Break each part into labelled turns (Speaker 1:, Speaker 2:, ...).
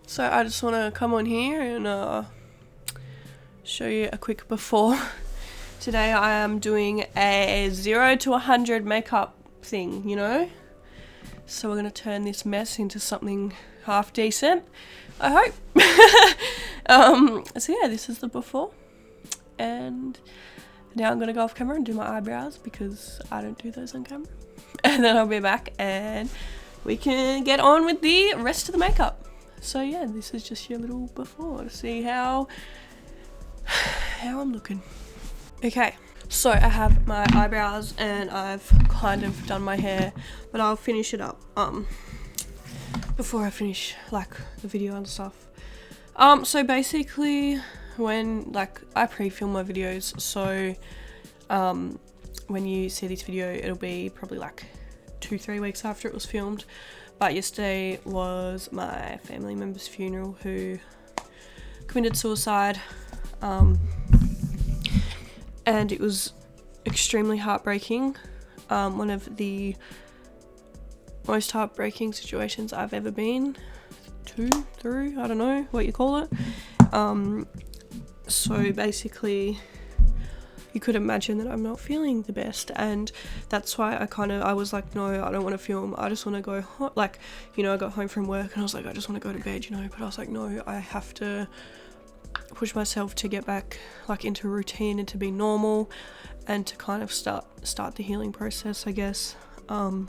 Speaker 1: So I just want to come on here and show you a quick before. Today I am doing a 0 to 100 makeup thing, you know? So we're going to turn this mess into something half decent, I hope. So yeah, this is the before. And now I'm going to go off camera and do my eyebrows because I don't do those on camera. And then I'll be back and we can get on with the rest of the makeup. So yeah, this is just your little before to see how I'm looking. Okay, so I have my eyebrows and I've kind of done my hair, but I'll finish it up before I finish like the video and stuff. So basically when I pre-film my videos, so when you see this video it'll be probably like 2-3 weeks after it was filmed. But yesterday was my family member's funeral who committed suicide, and it was extremely heartbreaking. One of the most heartbreaking situations I've ever been through, I don't know what you call it. So basically you could imagine that I'm not feeling the best, and that's why I was like, no, I don't want to film, I just want to go home. Like, you know, I got home from work and I was like, I just want to go to bed, you know, but I was like, no, I have to push myself to get back like into routine and to be normal and to kind of start the healing process, I guess. So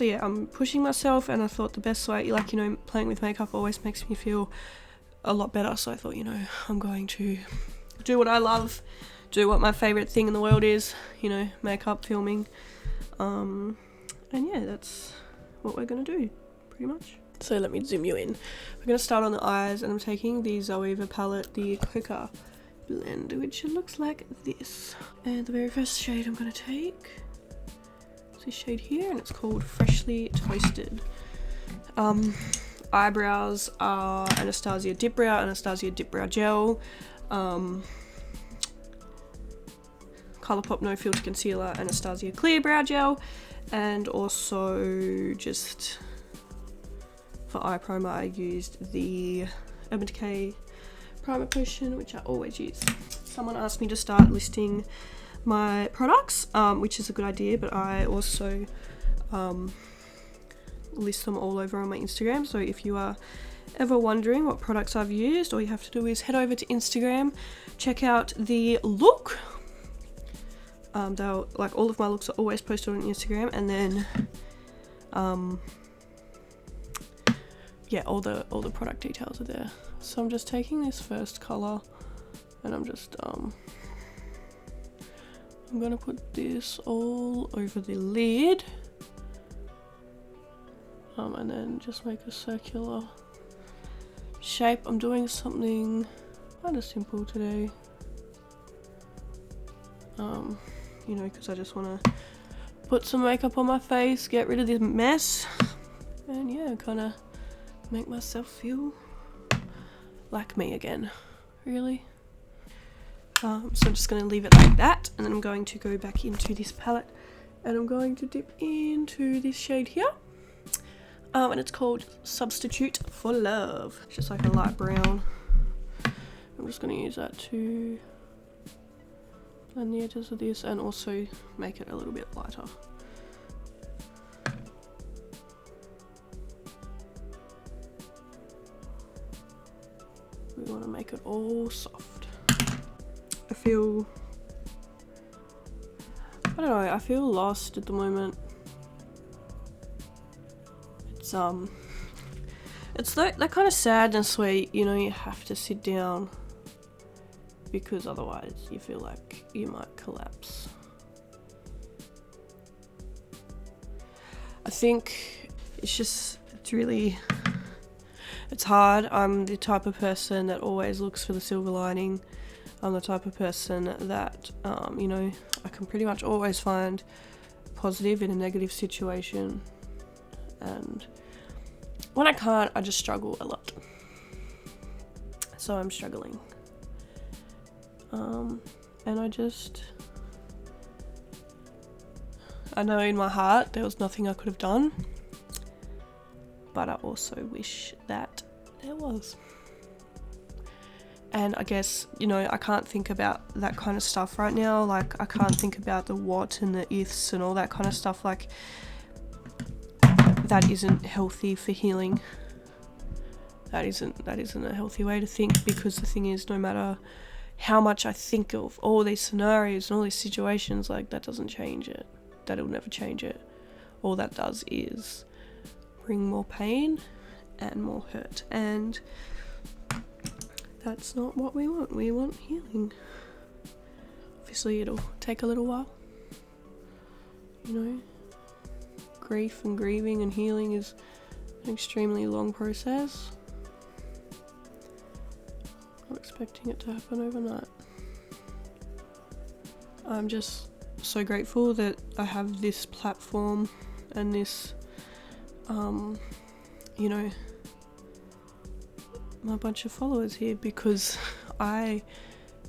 Speaker 1: yeah, I'm pushing myself, and I thought the best way, like, you know, playing with makeup always makes me feel a lot better, so I thought, you know, I'm going to do what I love, do what my favourite thing in the world is, you know, makeup, filming, and yeah, that's what we're gonna do, pretty much. So let me zoom you in. We're gonna start on the eyes, and I'm taking the SoJo palette, the Quicker blend, which looks like this. And the very first shade I'm gonna take is this shade here, and it's called Freshly Toasted. Eyebrows are Anastasia Dip Brow Gel, Colourpop No Filter Concealer, Anastasia Clear Brow Gel, and also just for eye primer I used the Urban Decay Primer Potion, which I always use. Someone asked me to start listing my products, which is a good idea, but I also list them all over on my Instagram, so if you are ever wondering what products I've used, all you have to do is head over to Instagram, check out the look. Like, all of my looks are always posted on Instagram, and then yeah, all the product details are there. So I'm just taking this first color and I'm just I'm gonna put this all over the lid, and then just make a circular shape. I'm doing something kind of simple today, you know, because I just want to put some makeup on my face, get rid of this mess, and yeah, kind of make myself feel like me again, really. So I'm just going to leave it like that, and then I'm going to go back into this palette and I'm going to dip into this shade here. And it's called Substitute for Love. It's just like a light brown. I'm just going to use that to blend the edges of this and also make it a little bit lighter. We want to make it all soft. I feel lost at the moment. It's that kind of sadness where, you know, you have to sit down because otherwise you feel like you might collapse. I think it's hard. I'm the type of person that always looks for the silver lining. I'm the type of person that, you know, I can pretty much always find positive in a negative situation. And when I can't, I just struggle a lot. So I'm struggling. And I know in my heart there was nothing I could have done. but I also wish that there was. And I guess, you know, I can't think about that kind of stuff right now. Like, I can't think about the what and the ifs and all that kind of stuff. Like, that isn't healthy for healing. That isn't a healthy way to think, because the thing is, no matter how much I think of all these scenarios and all these situations, like, that doesn't change it. That'll never change it. All that does is bring more pain and more hurt, and that's not what we want. We want healing. Obviously it'll take a little while, you know. Grief and grieving and healing is an extremely long process. I'm not expecting it to happen overnight. I'm just so grateful that I have this platform and this, you know, my bunch of followers here, because I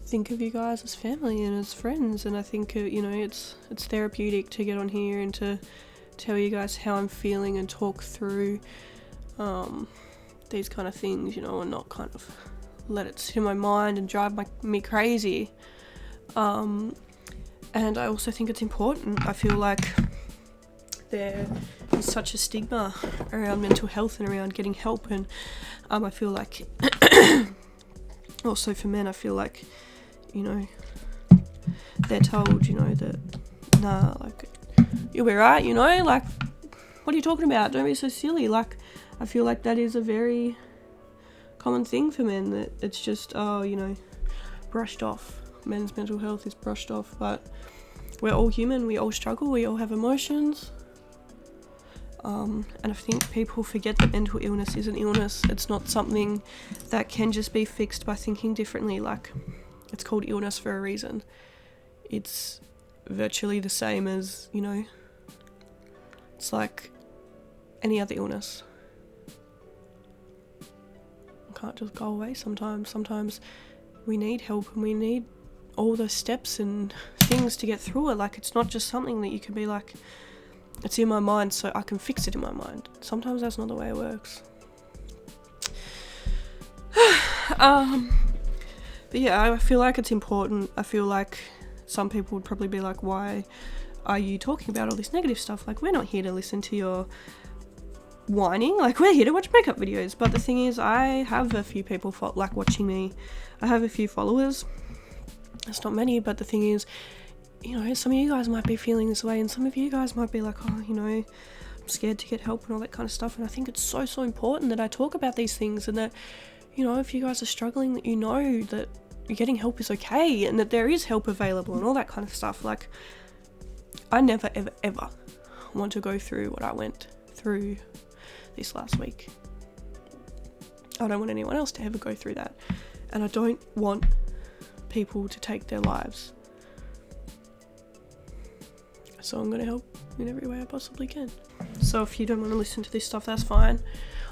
Speaker 1: think of you guys as family and as friends, and I think, you know, it's therapeutic to get on here and to tell you guys how I'm feeling and talk through these kind of things, you know, and not kind of let it sit in my mind and drive me crazy. And I also think it's important. I feel like there is such a stigma around mental health and around getting help, and I feel like also for men, I feel like, you know, they're told, you know, that nah, like, you'll be right, you know, like, what are you talking about? Don't be so silly. Like, I feel like that is a very common thing for men, that it's just, oh, you know, brushed off. Men's mental health is brushed off, but we're all human, we all struggle, we all have emotions. And I think people forget that mental illness is an illness. It's not something that can just be fixed by thinking differently. Like, it's called illness for a reason. It's virtually the same as, you know, it's like any other illness. It can't just go away sometimes. Sometimes we need help, and we need all the steps and things to get through it. Like, it's not just something that you can be like, it's in my mind, so I can fix it in my mind. Sometimes that's not the way it works. But yeah, I feel like it's important. I feel like some people would probably be like, why are you talking about all this negative stuff? Like, we're not here to listen to your whining. Like, we're here to watch makeup videos. But the thing is, I have a few people like watching me. I have a few followers. It's not many, but the thing is, you know, some of you guys might be feeling this way, and some of you guys might be like, oh, you know, I'm scared to get help and all that kind of stuff. And I think it's so important that I talk about these things, and that, you know, if you guys are struggling, that you know that getting help is okay, and that there is help available and all that kind of stuff. Like, I never ever want to go through what I went through this last week. I don't want anyone else to ever go through that, and I don't want people to take their lives. So I'm going to help in every way I possibly can. So if you don't want to listen to this stuff, that's fine.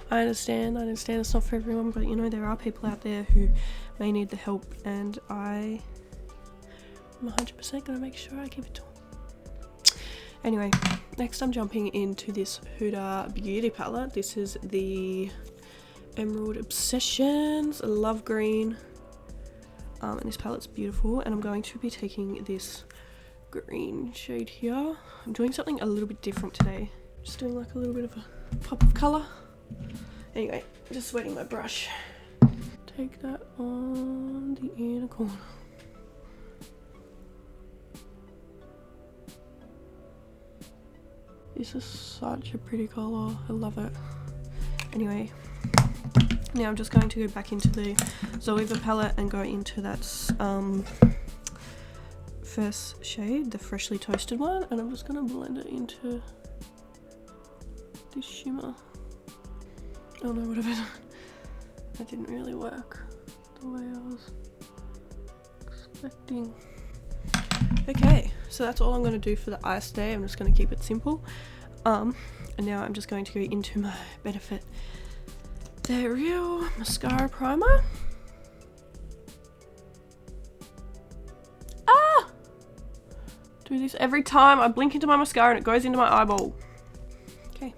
Speaker 1: I understand it's not for everyone, but you know, there are people out there who may need the help, and I'm 100% going to make sure I give it to them. Anyway, next I'm jumping into this SoJo Beauty palette. This is the Emerald Obsessions Love Green. And this palette's beautiful, and I'm going to be taking this green shade here. I'm doing something a little bit different today. Just doing like a little bit of a pop of colour. Anyway, just wetting my brush. Take that on the inner corner. This is such a pretty colour. I love it. Anyway, now I'm just going to go back into the SoJo palette and go into that first shade, the freshly toasted one, and I'm just going to blend it into this shimmer. Oh no, what have I done? That didn't really work the way I was expecting. Okay, so that's all I'm going to do for the eyes today. I'm just going to keep it simple. And now I'm just going to go into my Benefit The Real Mascara Primer. Do this every time I blink into my mascara and it goes into my eyeball. Okay.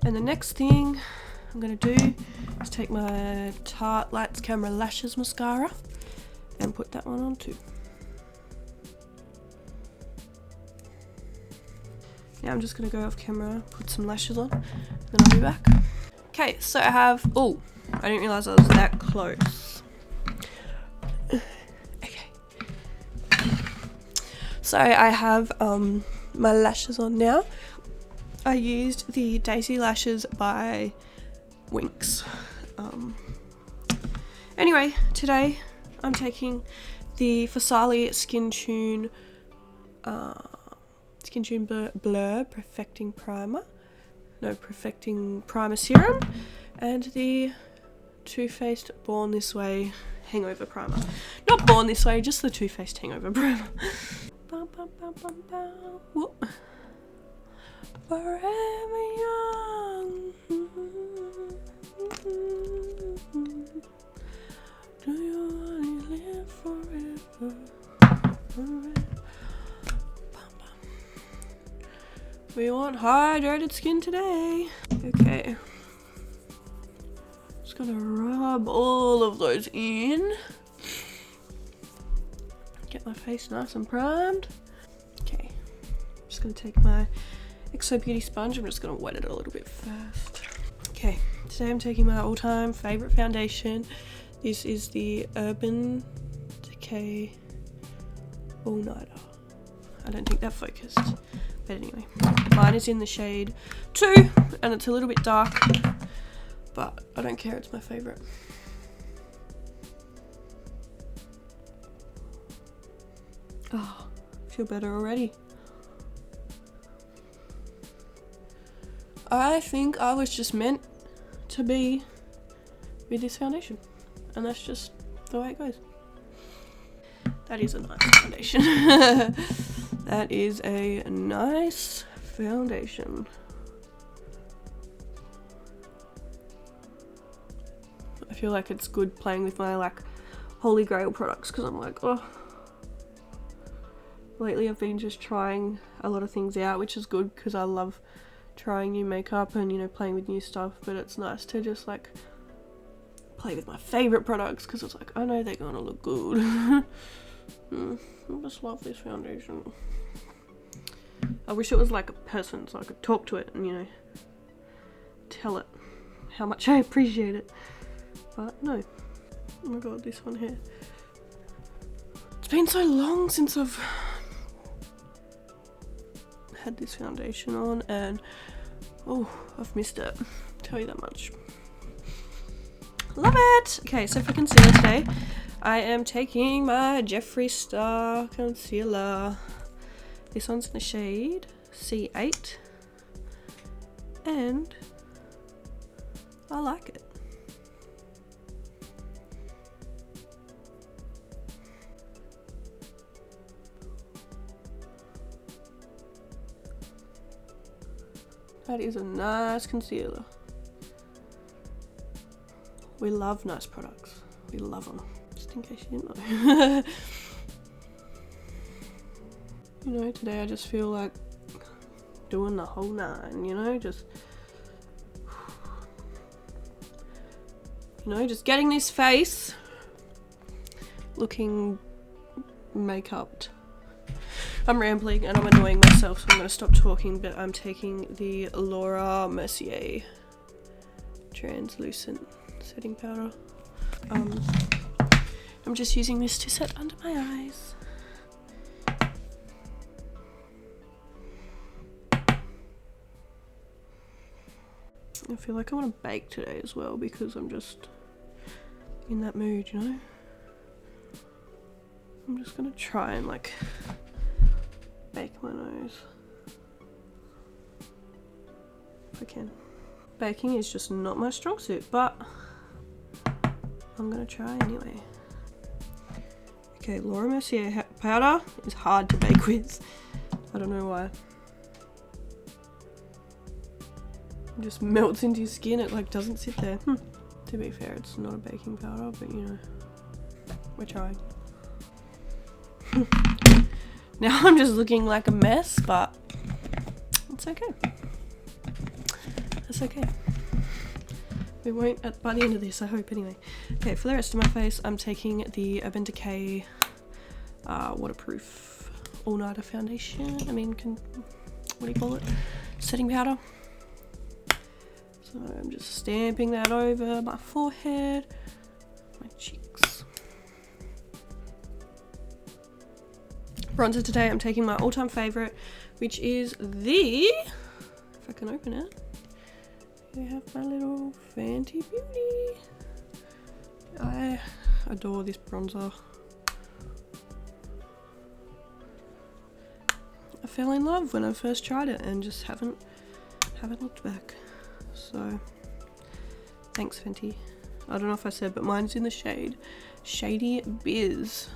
Speaker 1: And the next thing I'm going to do is take my Tarte Lights Camera Lashes mascara and put that one on too. Now I'm just going to go off camera, put some lashes on, and then I'll be back. Okay, so I have, oh, I didn't realise I was that close. Okay. So I have my lashes on now. I used the Daisy Lashes by Winx. Anyway, today I'm taking the Fasali Skin Tune Blur Perfecting Primer Serum and the Too Faced Born This Way Hangover Primer. Not Born This Way, just the Too Faced Hangover Primer. Whoop. Forever young. Do you want to live forever? We want hydrated skin today. Okay. Just gonna rub all of those in. Get my face nice and primed. Okay. Just gonna take my SoJo Beauty sponge. I'm just gonna wet it a little bit first. Okay. Today I'm taking my all-time favorite foundation. This is the Urban Decay All Nighter. I don't think that focused. But anyway, mine is in the shade 2 and it's a little bit dark, but I don't care, it's my favourite. Oh, I feel better already. I think I was just meant to be with this foundation, and that's just the way it goes. That is a nice foundation. That is a nice foundation. I feel like it's good playing with my like holy grail products because I'm like, oh. Lately I've been just trying a lot of things out, which is good because I love trying new makeup and, you know, playing with new stuff, but it's nice to just like play with my favorite products because it's like, I know they're gonna look good. I just love this foundation. I wish it was like a person so I could talk to it and, you know, tell it how much I appreciate it. But no. Oh my god, this one here. It's been so long since I've had this foundation on and oh, I've missed it. I'll tell you that much. Love it! Okay, so for concealer today, I am taking my Jeffree Star concealer. This one's in the shade C8 and I like it. That is a nice concealer. We love nice products. We love them. Just in case you didn't know. You know, today I just feel like doing the whole 9, you know, just, you know, just getting this face looking make-upped. I'm rambling and I'm annoying myself, so I'm going to stop talking, but I'm taking the Laura Mercier translucent setting powder. I'm just using this to set under my eyes. I feel like I want to bake today as well because I'm just in that mood, you know? I'm just going to try and like bake my nose if I can. Baking is just not my strong suit, but I'm going to try anyway. Okay, Laura Mercier powder is hard to bake with. I don't know why. It just melts into your skin, it like doesn't sit there. To be fair, it's not a baking powder, but you know, we're trying. Now I'm just looking like a mess, but it's okay. it's okay. We won't by the end of this, I hope anyway. Okay, for the rest of my face, I'm taking the Urban Decay waterproof all-nighter foundation. I mean, what do you call it? Setting powder. So I'm just stamping that over my forehead, my cheeks. Bronzer today, I'm taking my all-time favorite, which is the, if I can open it, we have my little Fenty Beauty. I adore this bronzer. I fell in love when I first tried it and just haven't looked back. So thanks, Fenty. I don't know if I said, but mine's in the shade Shady Biz,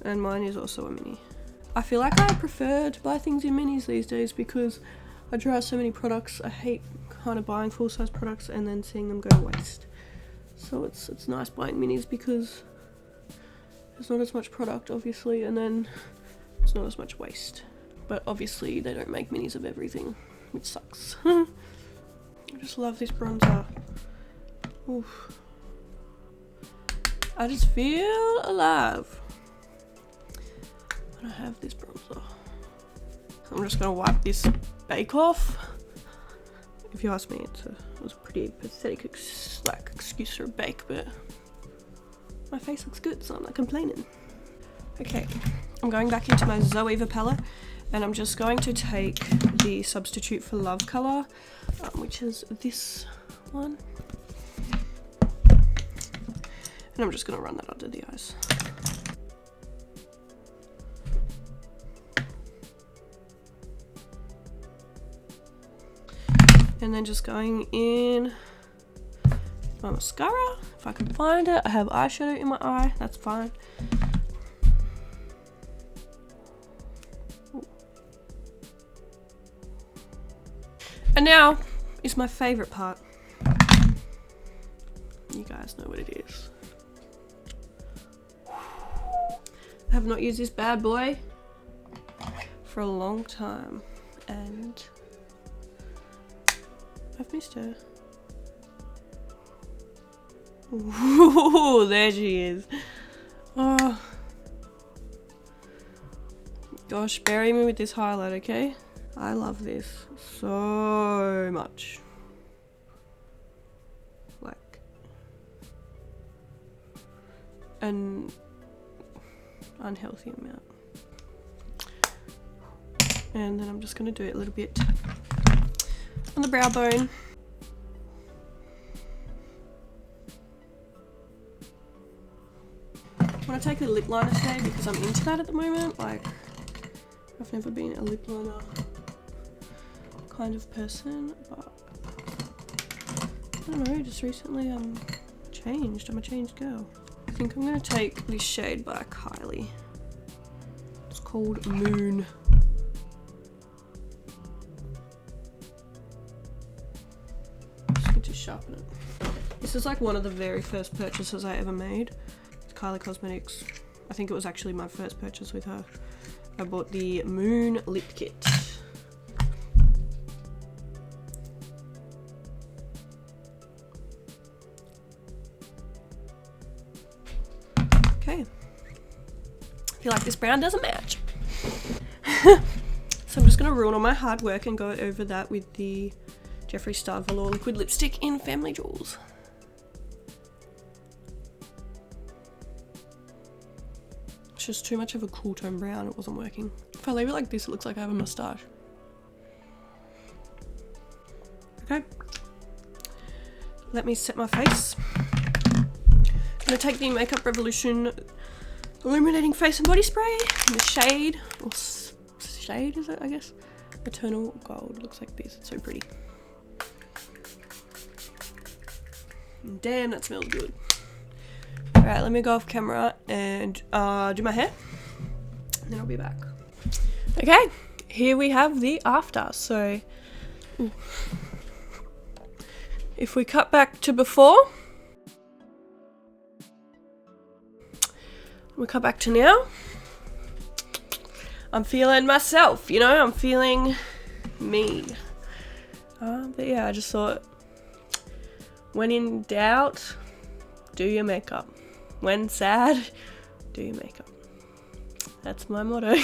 Speaker 1: and mine is also a mini. I feel like I prefer to buy things in minis these days because I try so many products. I hate kind of buying full-size products and then seeing them go to waste. So it's nice buying minis because there's not as much product, obviously, and then it's not as much waste. But obviously they don't make minis of everything, which sucks. I just love this bronzer. Oof. I just feel alive when I have this bronzer. I'm just gonna wipe this bake off. If you ask me, it was a pretty pathetic excuse for a bake, but my face looks good, so I'm not complaining. Okay, I'm going back into my Zoeva palette, and I'm just going to take the Substitute for Love colour, which is this one. And I'm just going to run that under the eyes. And then just going in my mascara, if I can find it. I have eyeshadow in my eye, that's fine. And now is my favourite part. You guys know what it is. I have not used this bad boy for a long time, and I've missed her. Ooh, there she is. Oh gosh, bury me with this highlight, okay? I love this so much. Like, an unhealthy amount. And then I'm just going to do it a little bit on the brow bone. I'm going to take a lip liner today because I'm into that at the moment. Like, I've never been a lip liner kind of person, but I don't know, just recently I'm a changed girl. I think I'm going to take this shade by Kylie. It's called Moon. Just need to sharpen it. This is like one of the very first purchases I ever made. It's Kylie Cosmetics. I think it was actually my first purchase with her. I bought the Moon Lip Kit. Okay. I feel like this brown doesn't match. So I'm just going to ruin all my hard work and go over that with the Jeffree Star Velour Liquid Lipstick in Family Jewels. It's just too much of a cool tone brown, it wasn't working. If I leave it like this, it looks like I have a moustache. Okay. Let me set my face. I'm going to take the Makeup Revolution Illuminating Face and Body Spray in the shade, or shade is it, I guess? Eternal Gold. It looks like this. It's so pretty. And damn, that smells good. Alright, let me go off camera and do my hair, and then I'll be back. Okay, here we have the after. So, if we cut back to before, we cut back to now, I'm feeling myself, you know, I'm feeling me. But yeah, I just thought, when in doubt, do your makeup. When sad, do your makeup. That's my motto.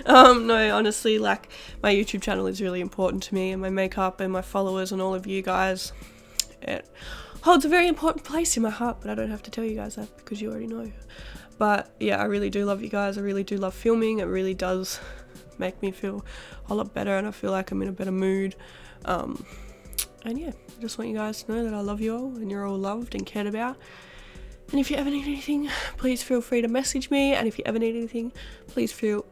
Speaker 1: No, honestly, like, my YouTube channel is really important to me, and my makeup and my followers and all of you guys. It holds a very important place in my heart, but I don't have to tell you guys that because you already know. But yeah, I really do love you guys. I really do love filming. It really does make me feel a whole lot better, and I feel like I'm in a better mood. And yeah, I just want you guys to know that I love you all, and you're all loved and cared about. And if you ever need anything, please feel free to message me. And if you ever need anything, please feel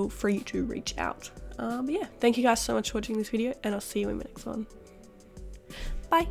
Speaker 1: free to reach out. But yeah, thank you guys so much for watching this video, and I'll see you in my next one. Bye.